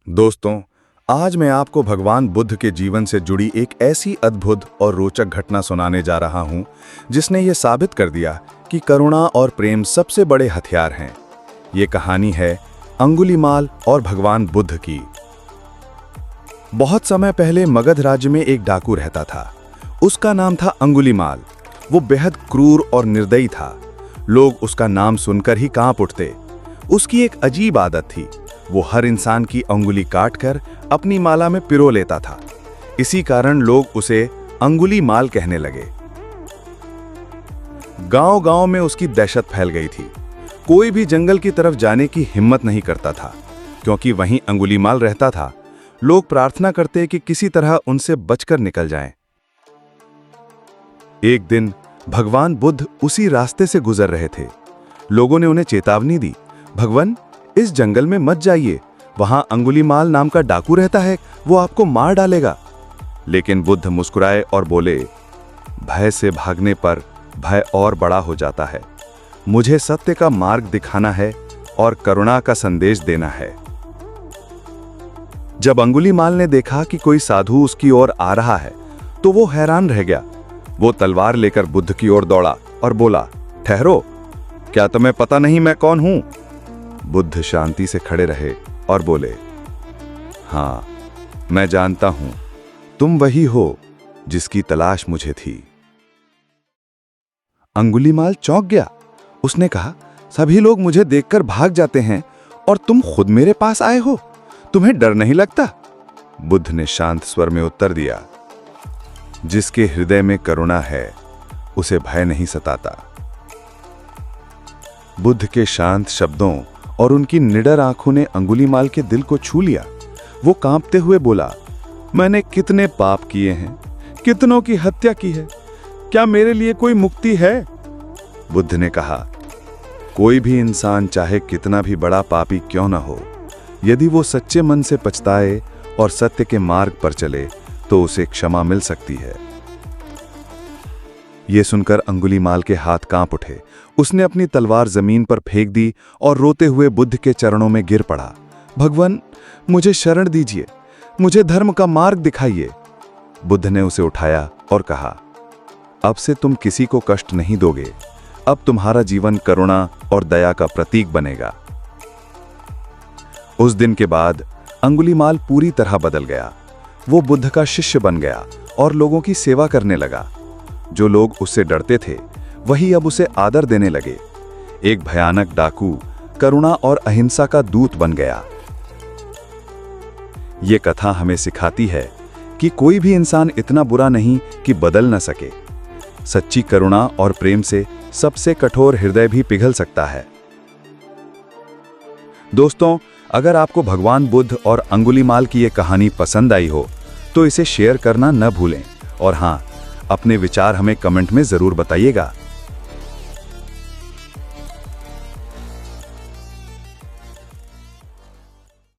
दोस्तों, आज मैं आपको भगवान बुद्ध के जीवन से जुड़ी एक ऐसी अद्भुत और रोचक घटना सुनाने जा रहा हूं, जिसने ये साबित कर दिया कि करुणा और प्रेम सबसे बड़े हथियार हैं। ये कहानी है अंगुलीमाल और भगवान बुद्ध की। बहुत समय पहले मगध राज्य में एक डाकू रहता था। उसका नाम था अंगुलीमाल। वो बेहद क्रूर और निर्दयी था। लोग उसका नाम सुनकर ही कांप उठते। उसकी एक अजीब आदत थी। वो हर इंसान की अंगुली काटकर अपनी माला में पिरो लेता था। इसी कारण लोग उसे अंगुलीमाल कहने लगे। गांव-गांव में उसकी दहशत फैल गई थी। कोई भी जंगल की तरफ जाने की हिम्मत नहीं करता था, क्योंकि वहीं अंगुलीमाल रहता था। लोग प्रार्थना करते कि किसी तरह उनसे बचकर निकल जाएं। एक दिन भगवान बुद्ध उसी रास्ते से गुजर रहे थे। लोगों ने उन्हें चेतावनी दी, भगवान, इस जंगल में मत जाइए। वहां अंगुलीमाल नाम का डाकू रहता है, वो आपको मार डालेगा। लेकिन बुद्ध मुस्कुराए और बोले, भय से भागने पर भय और बड़ा हो जाता है। मुझे सत्य का मार्ग दिखाना है और करुणा का संदेश देना है। जब अंगुलीमाल ने देखा कि कोई साधु उसकी ओर आ रहा है, तो वो हैरान रह गया। वो तलवार लेकर बुद्ध की ओर दौड़ा और बोला, ठहरो, क्या तुम्हें पता नहीं मैं कौन हूं? बुद्ध शांति से खड़े रहे और बोले, हां, मैं जानता हूं, तुम वही हो जिसकी तलाश मुझे थी। अंगुलीमाल चौंक गया। उसने कहा, सभी लोग मुझे देखकर भाग जाते हैं और तुम खुद मेरे पास आए हो। तुम्हें डर नहीं लगता? बुद्ध ने शांत स्वर में उत्तर दिया, जिसके हृदय में करुणा है, उसे भय नहीं सताता। बुद्ध के शांत शब्दों और उनकी निडर आंखों ने अंगुलीमाल के दिल को छू लिया। वो कांपते हुए बोला, मैंने कितने पाप किए हैं, कितनों की हत्या की है, क्या मेरे लिए कोई मुक्ति है? बुद्ध ने कहा, कोई भी इंसान चाहे कितना भी बड़ा पापी क्यों न हो, यदि वो सच्चे मन से पछताए और सत्य के मार्ग पर चले तो उसे क्षमा मिल सकती है। यह सुनकर अंगुलीमाल के हाथ कांप उठे। उसने अपनी तलवार जमीन पर फेंक दी और रोते हुए बुद्ध के चरणों में गिर पड़ा। भगवान, मुझे शरण दीजिए, मुझे धर्म का मार्ग दिखाइए। बुद्ध ने उसे उठाया और कहा, अब से तुम किसी को कष्ट नहीं दोगे। अब तुम्हारा जीवन करुणा और दया का प्रतीक बनेगा। उस दिन के बाद अंगुलीमाल पूरी तरह बदल गया। वो बुद्ध का शिष्य बन गया और लोगों की सेवा करने लगा। जो लोग उससे डरते थे, वही अब उसे आदर देने लगे। एक भयानक डाकू करुणा और अहिंसा का दूत बन गया। ये कथा हमें सिखाती है कि कोई भी इंसान इतना बुरा नहीं कि बदल न सके। सच्ची करुणा और प्रेम से सबसे कठोर हृदय भी पिघल सकता है। दोस्तों, अगर आपको भगवान बुद्ध और अंगुलीमाल की ये कहानी पसंद आई हो, तो इसे शेयर करना न भूलें। और हां, अपने विचार हमें कमेंट में जरूर बताइएगा।